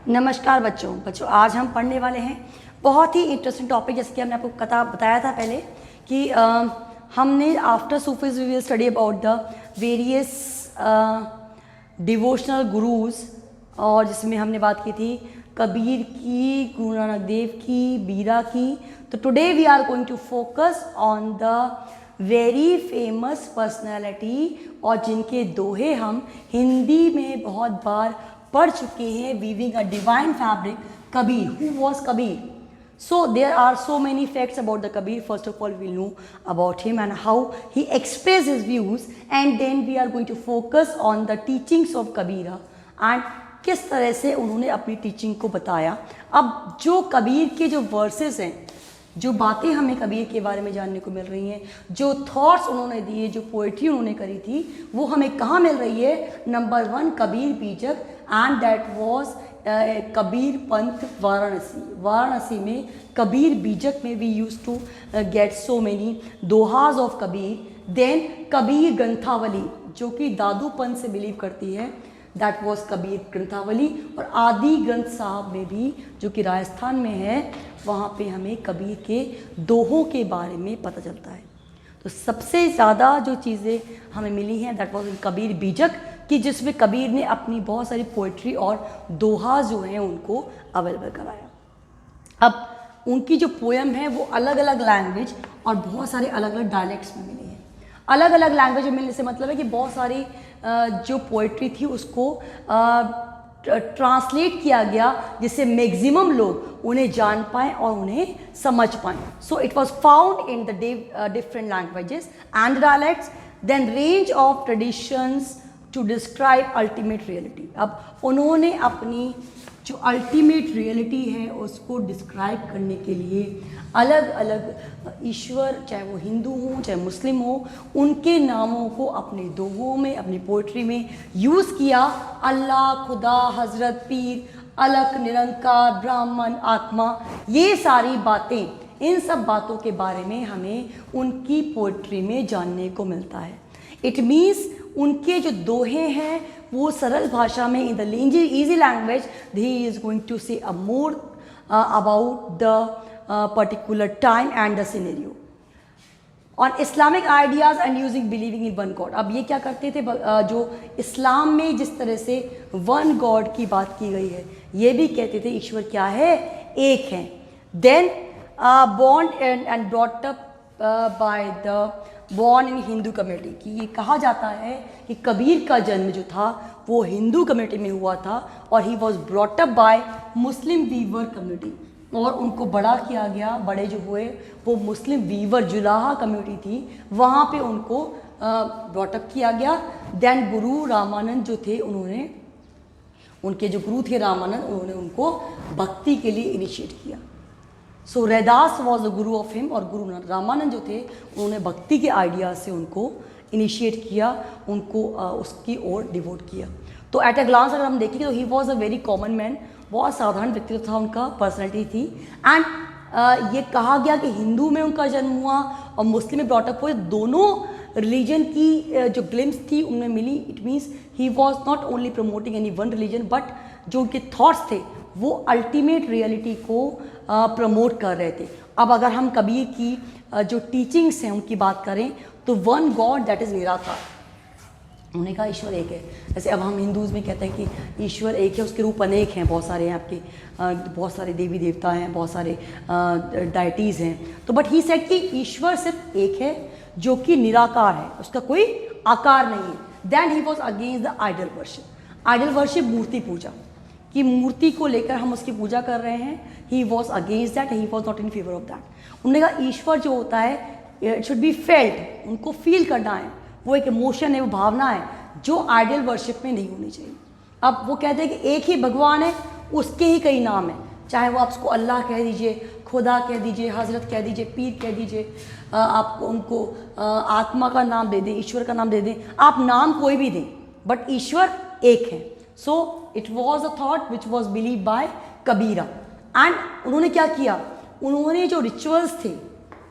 नमस्कार बच्चों आज हम पढ़ने वाले हैं बहुत ही इंटरेस्टिंग टॉपिक। जैसे कि हमने आपको बताया था पहले कि हमने after Sufis we will study about the various devotional gurus, और जिसमें हमने बात की थी कबीर की, गुरु नानक देव की, बीरा की। तो today we are going to focus on the very famous personality, और जिनके दोहे हम हिंदी में बहुत बार पढ़ चुके हैं। Weaving a divine fabric, Kabir. Who was Kabir? So there are so many facts about the Kabir. First of all, we will know about him and how he expressed his views, and then we are going to focus on the teachings of Kabira and किस तरह से उन्होंने अपनी teaching को बताया। अब जो कबीर के जो वर्सेस हैं, जो बातें हमें कबीर के बारे में जानने को मिल रही हैं, जो थॉट्स उन्होंने दिए, जो पोइट्री उन्होंने करी थी, वो हमें कहाँ मिल रही है? नंबर 1 कबीर बीजक, and that was Kabir Panth Varanasi में कबीर बीजक में we use to get so many dohas of Kabir. Then Kabir Granthavali, जो कि दादू पंथ से बिलीव करती है, दैट वाज कबीर ग्रंथावली। और आदि ग्रंथ साहब में भी, जो कि राजस्थान में है, वहाँ पे हमें कबीर के दोहों के बारे में पता चलता है। तो सबसे ज़्यादा जो चीज़ें हमें मिली हैं दैट वाज कबीर बीजक, कि जिसमें कबीर ने अपनी बहुत सारी पोइट्री और दोहा जो हैं उनको अवेलेबल कराया। अब उनकी जो पोएम है वो अलग अलग लैंग्वेज और बहुत सारे अलग अलग डायलेक्ट्स में मिली है। अलग अलग लैंग्वेज में मिलने से मतलब है कि बहुत सारी जो पोइट्री थी उसको ट्रांसलेट किया गया, जिससे मैक्सिमम लोग उन्हें जान पाएँ और उन्हें समझ पाएँ। So it was found in the different languages and dialects. Then range of traditions to describe ultimate reality. अब उन्होंने अपनी जो अल्टीमेट रियलिटी है उसको डिस्क्राइब करने के लिए अलग अलग ईश्वर, चाहे वो हिंदू हो चाहे मुस्लिम हो, उनके नामों को अपने दोहों में, अपनी पोइट्री में यूज़ किया। अल्लाह, खुदा, हजरत, पीर, अलग, निरंकार, ब्राह्मण, आत्मा, ये सारी बातें, इन सब बातों के बारे में हमें उनकी पोइट्री में जानने को मिलता है। इट मीन्स उनके जो दोहे हैं वो सरल भाषा में, in the easy language, he is going to say a more about the particular time and the scenario on Islamic ideas and using believing in one God. अब ये क्या करते थे, जो इस्लाम में जिस तरह से वन गॉड की बात की गई है, ये भी कहते थे ईश्वर क्या है? एक है। Then born and brought up by the born in Hindu community, कि ये कहा जाता है कि कबीर का जन्म जो था वो हिंदू कम्युनिटी में हुआ था, और he was brought up by Muslim weaver community, और उनको बड़ा किया गया, बड़े जो हुए वो मुस्लिम वीवर जुलाहा कम्युनिटी थी, वहाँ पे उनको ब्रॉट अप किया गया। देन गुरु रामानंद जो थे, उन्होंने, उनके जो गुरु थे रामानंद, उन्होंने उनको भक्ति के लिए इनिशिएट किया। सो Raidas was the Guru of him, और गुरु रामानंद जो थे उन्होंने भक्ति के आइडियाज़ से उनको इनिशिएट किया, उनको उसकी ओर डिवोट किया। तो एट अ ग्लांस अगर हम देखें तो he was a very common man, बहुत साधारण व्यक्तित्व था उनका, पर्सनैलिटी थी। एंड ये कहा गया कि हिंदू में उनका जन्म हुआ और मुस्लिम में ब्रॉटअप हुए, दोनों रिलीजन की जो ग्लिम्स थी उनमें मिली। It means he was not only promoting any one religion, but जो उनके थॉट्स थे वो अल्टीमेट रियलिटी को प्रमोट कर रहे थे। अब अगर हम कबीर की जो टीचिंग्स हैं उनकी बात करें तो वन गॉड दैट इज़ निराकार, उन्होंने कहा ईश्वर एक है। जैसे अब हम हिंदूज़ में कहते हैं कि ईश्वर एक है, उसके रूप अनेक हैं, बहुत सारे हैं आपके, बहुत सारे देवी देवता हैं, बहुत सारे डाइटीज़ हैं। तो बट ही सेड कि ईश्वर सिर्फ एक है जो कि निराकार है, उसका कोई आकार नहीं है। Then he was against the idol worship. Idol worship, मूर्ति पूजा, कि मूर्ति को लेकर हम उसकी पूजा कर रहे हैं, ही was against that, he was not in favour of that. उन्होंने कहा ईश्वर जो होता है इट शुड बी फेल्ट, उनको फील करना है, वो एक इमोशन है, वो भावना है, जो आइडल वर्शिप में नहीं होनी चाहिए। अब वो कहते हैं कि एक ही भगवान है, उसके ही कई नाम हैं, चाहे वो आप उसको अल्लाह कह दीजिए, खुदा कह दीजिए, हजरत कह दीजिए, पीर कह दीजिए, आप उनको आत्मा का नाम दे दें, ईश्वर का नाम दे दें, आप नाम कोई भी दें, बट ईश्वर एक है। So it was a thought which was believe by Kabira. And उन्होंने क्या किया, उन्होंने जो रिचुअल्स थे,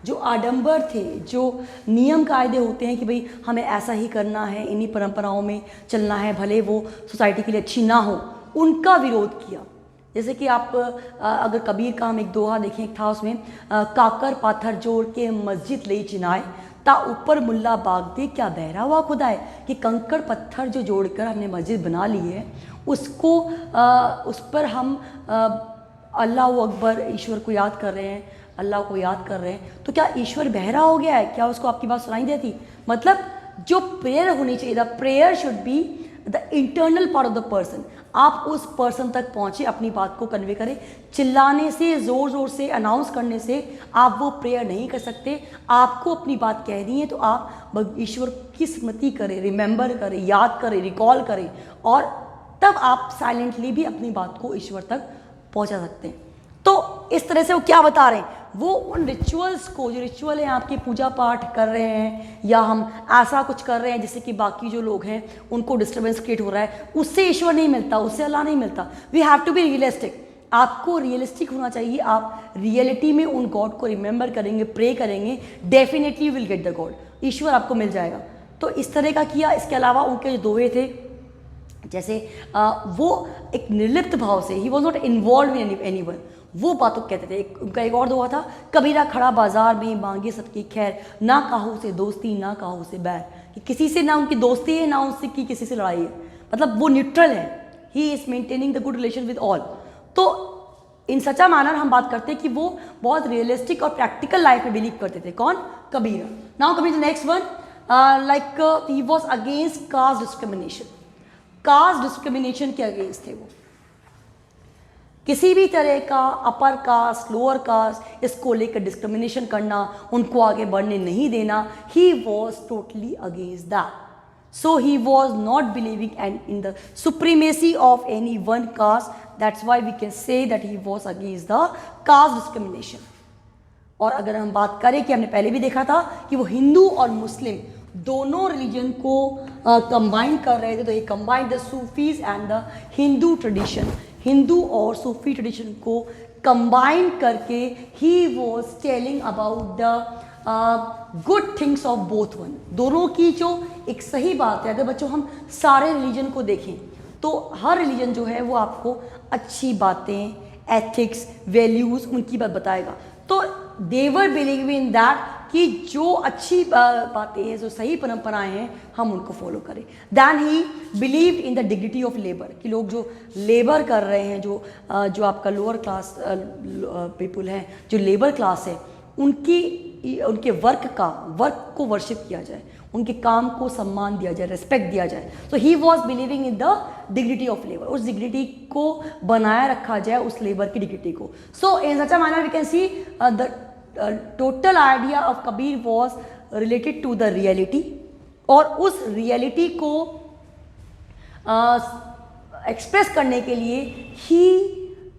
जो आडंबर थे, जो नियम कायदे होते हैं कि भाई हमें ऐसा ही करना है, इन्हीं परंपराओं में चलना है, भले वो सोसाइटी के लिए अच्छी ना हो, उनका विरोध किया। जैसे कि आप अगर कबीर का हम एक दोहा देखें, एक था उसमें काकर पाथर जोड़ के मस्जिद ले चिनाए ता ऊपर मुल्ला बाग दे क्या बहरा हुआ खुदा है, कि कंकड़ पत्थर जो जोड़कर हमने मस्जिद बना ली है उसको उस पर हम अल्लाह अकबर ईश्वर को याद कर रहे हैं, अल्लाह को याद कर रहे हैं, तो क्या ईश्वर बहरा हो गया है? क्या उसको आपकी बात सुनाई देती? मतलब जो प्रेयर होनी चाहिए, the prayer should be the internal part of the person. आप उस पर्सन तक पहुँचे, अपनी बात को कन्वे करें। चिल्लाने से, ज़ोर ज़ोर से अनाउंस करने से आप वो प्रेयर नहीं कर सकते। आपको अपनी बात कहनी है तो आप ईश्वर की स्मृति करें, रिमेंबर करें, याद करें, रिकॉल करें, और तब आप साइलेंटली भी अपनी बात को ईश्वर तक पहुंचा सकते हैं। तो इस तरह से वो क्या बता रहे हैं, वो उन रिचुअल्स को, जो रिचुअल हैं आपके पूजा पाठ कर रहे हैं या हम ऐसा कुछ कर रहे हैं जिससे कि बाकी जो लोग हैं उनको डिस्टर्बेंस क्रिएट हो रहा है, उससे ईश्वर नहीं मिलता, उससे अल्लाह नहीं मिलता। We have to be realistic. आपको रियलिस्टिक होना चाहिए। आप रियलिटी में उन गॉड को रिमेंबर करेंगे, प्रे करेंगे, definitely will get the God, ईश्वर आपको मिल जाएगा। तो इस तरह का किया। इसके अलावा उनके जो दोहे थे, जैसे वो एक निर्लिप्त भाव से, ही was not involve in anyone, वो बातों कहते थे। उनका एक और दोहा था, कबीरा खड़ा बाजार में मांगे सबकी खैर, ना काहू से दोस्ती ना काहू से बैर, कि किसी से ना उनकी दोस्ती है ना उससे की किसी से लड़ाई है, मतलब वो न्यूट्रल है। He is maintaining the good relation with all. तो इन सचा मैनर हम बात करते हैं कि वो बहुत रियलिस्टिक और प्रैक्टिकल लाइफ में बिलीव करते थे। कौन? Kabira. Now coming to next one, like he was against caste discrimination. Caste discrimination के अगेंस्ट थे वो। किसी भी तरह का अपर कास्ट, लोअर कास्ट, इसको लेकर डिस्क्रिमिनेशन करना, उनको आगे बढ़ने नहीं देना, he was totally against that. So he was not believing and in the supremacy of any one caste. That's why we can say that he was against the caste discrimination. और अगर हम बात करें कि हमने पहले भी देखा था कि वो हिंदू और मुस्लिम दोनों रिलीजन को कंबाइन कर रहे थे, तो ये combine the Sufis and the Hindu tradition, Hindu और सूफी ट्रेडिशन को कंबाइन करके he was telling about the good things of both one. दोनों की जो एक सही बात है, अगर बच्चों हम सारे रिलीजन को देखें तो हर रिलीजन जो है वो आपको अच्छी बातें, एथिक्स, वैल्यूज़, उनकी बात बताएगा। तो दे वर बिलीव इन दैट कि जो अच्छी बातें हैं, जो सही परंपराएं हैं, हम उनको फॉलो करें। Then he believe in the dignity of labour, कि लोग जो लेबर कर रहे हैं, जो आपका लोअर क्लास पीपल हैं, जो लेबर क्लास है, उनके वर्क को वर्शिप किया जाए, उनके काम को सम्मान दिया जाए, रेस्पेक्ट दिया जाए। So he was believing in the dignity of labour, उस डिग्निटी को बनाए रखा जाए, उस लेबर की डिग्निटी को। So in such a manner we can see the total idea of Kabir was related to the reality, और उस रियलिटी को एक्सप्रेस करने के लिए he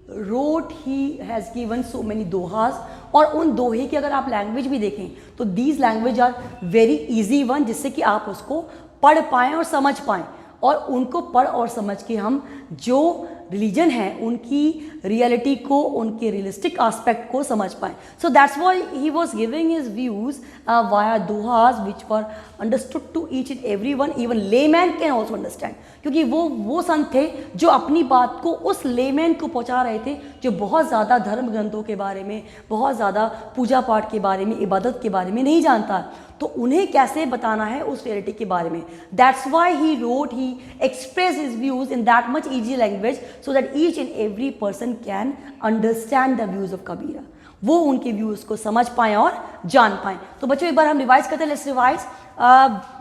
wrote, he has given so many dohas. और उन दोहे की अगर आप लैंग्वेज भी देखें तो these language are very easy one, जिससे कि आप उसको पढ़ पाएँ और समझ पाएँ, और उनको पढ़ और समझ के हम जो रिलीजन है उनकी रियलिटी को, उनके रियलिस्टिक एस्पेक्ट को समझ पाएँ। So that's why he was giving his views via dohas which were understood to each and every one, even layman can also understand, क्योंकि वो संत थे जो अपनी बात को उस लेमैन को पहुंचा रहे थे जो बहुत ज़्यादा धर्म ग्रंथों के बारे में, बहुत ज़्यादा पूजा पाठ के बारे में, इबादत के बारे में नहीं जानता, तो उन्हें कैसे बताना है उस रियलिटी के बारे में। That's why he wrote, he express his views in that much easy language so that each and every person can understand the views of Kabira, वो उनके व्यूज को समझ पाएँ और जान पाएँ। तो बच्चों एक बार हम रिवाइज करते हैं, let's revise.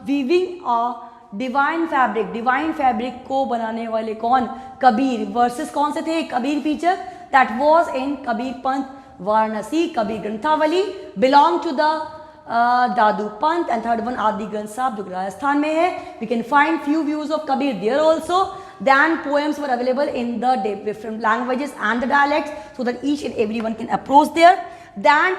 Weaving a divine fabric, divine fabric को बनाने वाले कौन? कबीर। वर्सेस कौन से थे? Kabir feature, that was in Kabir Panth Varanasi, Kabir Granthavali, belong to the दादू पंथ, एंड थर्ड वन आदि ग्रंथ साहब जो राजस्थान में है। We can find few views of Kabir there also. Then poems were available in the different languages and the dialects so that each and everyone can approach there. Then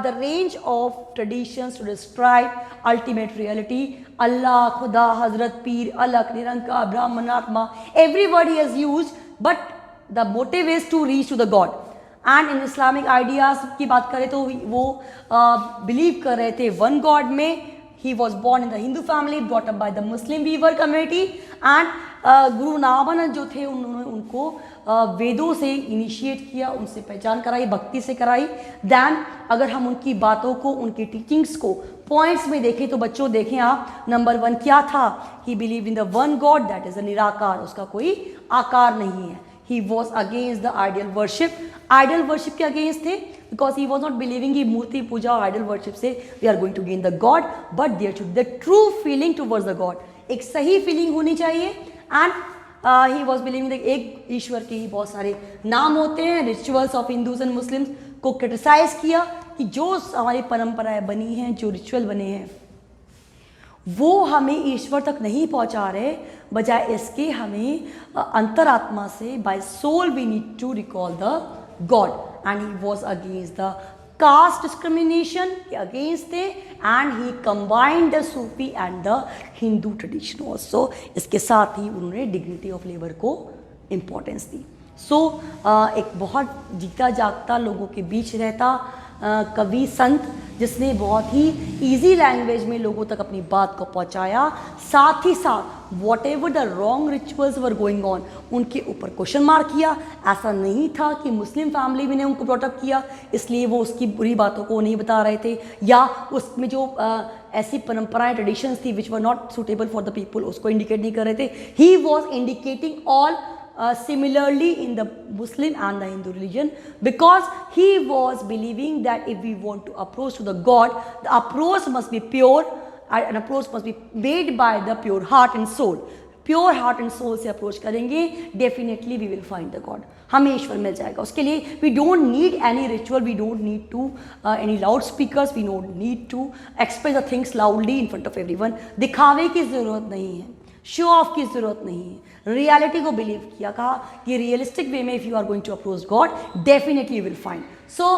the range of traditions to describe ultimate reality, Allah, Khuda, Hazrat, Peer, Alak, Niranka, Brahman, Atma, every word he has used, but the motive is to reach to the God. And in Islamic ideas की बात करें तो वो believe कर रहे थे one God में। He was born in the Hindu family, brought up by the Muslim weaver community, and गुरु नामानंद जो थे उन्होंने उनको वेदों से इनिशिएट किया, उनसे पहचान कराई, भक्ति से कराई। देन अगर हम उनकी बातों को, उनकी टीचिंग्स को पॉइंट्स में देखें तो बच्चों देखें आप, नंबर 1 क्या था? He believe in the one god that is a निराकार, उसका कोई आकार नहीं है। He was against the ideal worship, idol worship के अगेंस्ट थे, because he was not believing कि मूर्ति पूजा और आइडल वर्शिप से we are going to gain the god, but there should the true feeling towards the god, एक सही feeling होनी चाहिए। एंड ही वॉज बिलीविंग एक ईश्वर के ही बहुत सारे नाम होते हैं। Rituals of Hindus and Muslims को क्रिटिसाइज किया कि जो हमारी परंपराएं बनी हैं, जो रिचुअल बने हैं, वो हमें ईश्वर तक नहीं पहुंचा रहे, बजाय इसके हमें अंतरात्मा से by soul we need to recall the god. And he was against the caste discrimination के अगेंस्ट थे, and he combined the Sufi and the Hindu tradition also. इसके साथ ही उन्होंने डिग्निटी ऑफ लेबर को इम्पोर्टेंस दी। सो एक बहुत जीता जागता लोगों के बीच रहता कवि संत, जिसने बहुत ही इजी लैंग्वेज में लोगों तक अपनी बात को पहुंचाया, साथ ही साथ what ever the wrong rituals were going on उनके ऊपर क्वेश्चन मार्क किया। ऐसा नहीं था कि मुस्लिम फैमिली भी ने उनको ब्रॉटअप किया इसलिए वो उसकी बुरी बातों को नहीं बता रहे थे, या उसमें जो ऐसी परंपराएं ट्रेडिशंस थी which were not suitable for the people उसको इंडिकेट नहीं कर रहे थे। He was indicating all similarly in the Muslim and the Hindu religion, because he was believing that if we want to approach to the God, the approach must be pure, an approach must be made by the pure heart and soul. Pure heart and soul से approach करेंगे, definitely we will find the god, हमें ईश्वर मिल जाएगा। उसके लिए we don't need any ritual, we don't need to any loud speakers, we don't need to express the things loudly in front of everyone. दिखावे की ज़रूरत नहीं है, शो ऑफ की ज़रूरत नहीं है, रियलिटी को बिलीव किया, कहा कि रियलिस्टिक वे में if you are going to approach god definitely you will find. So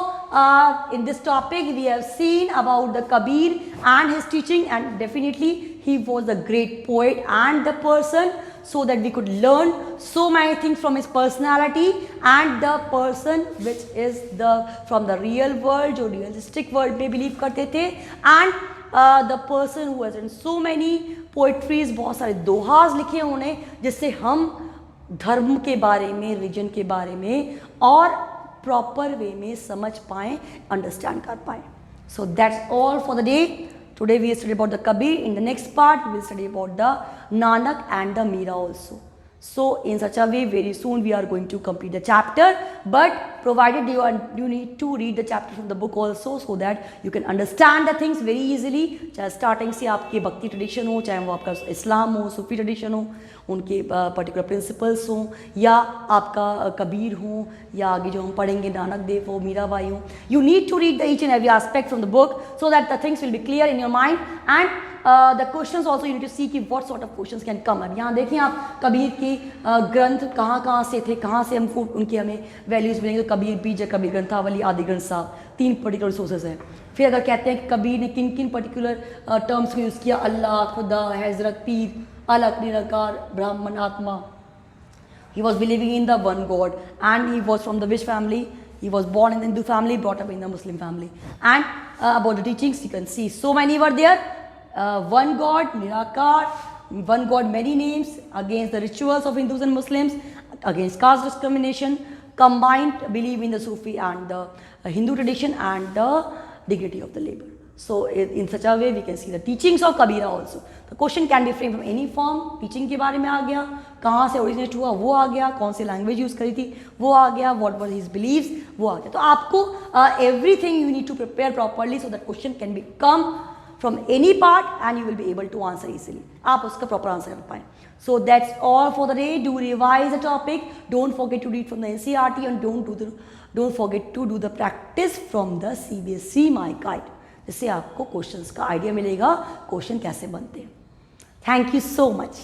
in this topic we have seen about the Kabir and his teaching, and definitely he was a great poet and the person, so that we could learn so many things from his personality and the person which is the from the real world, जो realistic world में believe करते थे, and the person who has written so many poetries, बहुत सारे दोहास लिखे उन्होंने, जिससे हम धर्म के बारे में, रिलीजन के बारे में और प्रॉपर वे में समझ पाएँ, अंडरस्टैंड कर पाएँ। So that's all for the day. Today we study about the Kabir. In the next part we will study about the Nanak and the Meera also. So in such a way very soon we are going to complete the chapter, but provided you need to read the chapter from the book also, so that you can understand the things very easily. चाहे starting से आपके भक्ति tradition हो, चाहे वो आपका इस्लाम हो, सूफी tradition हो, उनके पर्टिकुलर प्रिंसिपल्स हों, या आपका कबीर हो, या आगे जो हम पढ़ेंगे नानक देव हो, मीराबाई हो, you need to read the each and every aspect from the book so that the things will be clear in your mind, and the questions also you need to see कि what sort of questions can come up। यहाँ देखिए आप कबीर की ग्रंथ कहाँ से थे, कहाँ से हमको उनके हमें वैल्यूज़ मिलेंगे। तो कबीर बीज, कबीर ग्रंथावली, आदि ग्रंथ साहब, 3 पर्टिकुलर सोर्सेज हैं। फिर अगर कहते हैं कि कबीर ने किन किन पर्टिकुलर टर्म्स को यूज़ किया, अल्लाह, खुदा, हजरत, पीर, अलग, निराकार, ब्राह्मण, आत्मा। He was believing in the one God, and he was from the which family? He was born in the Hindu family, brought up in the Muslim family. And about the teachings, you can see so many were there. One God, Nirakar, one God, many names, against the rituals of Hindus and Muslims, against caste discrimination, combined belief in the Sufi and the Hindu tradition, and the dignity of the labor. So in such a way we can see the teachings of Kabira also. The question can be framed from any form. Teaching के बारे में आ गया, कहाँ से originate हुआ वो आ गया, कौन सी language use करी थी वो आ गया, what were his beliefs वो आ गया। तो आपको everything you need to prepare properly so that question can be come from any part and you will be able to answer easily. आप उसका proper answer कर पाएँ। So that's all for the day. Do revise the topic. Don't forget to read from the NCERT, and don't forget to do the practice from the CBSE My Guide. जिससे आपको questions का idea मिलेगा, question कैसे बनते हैं। Thank you so much.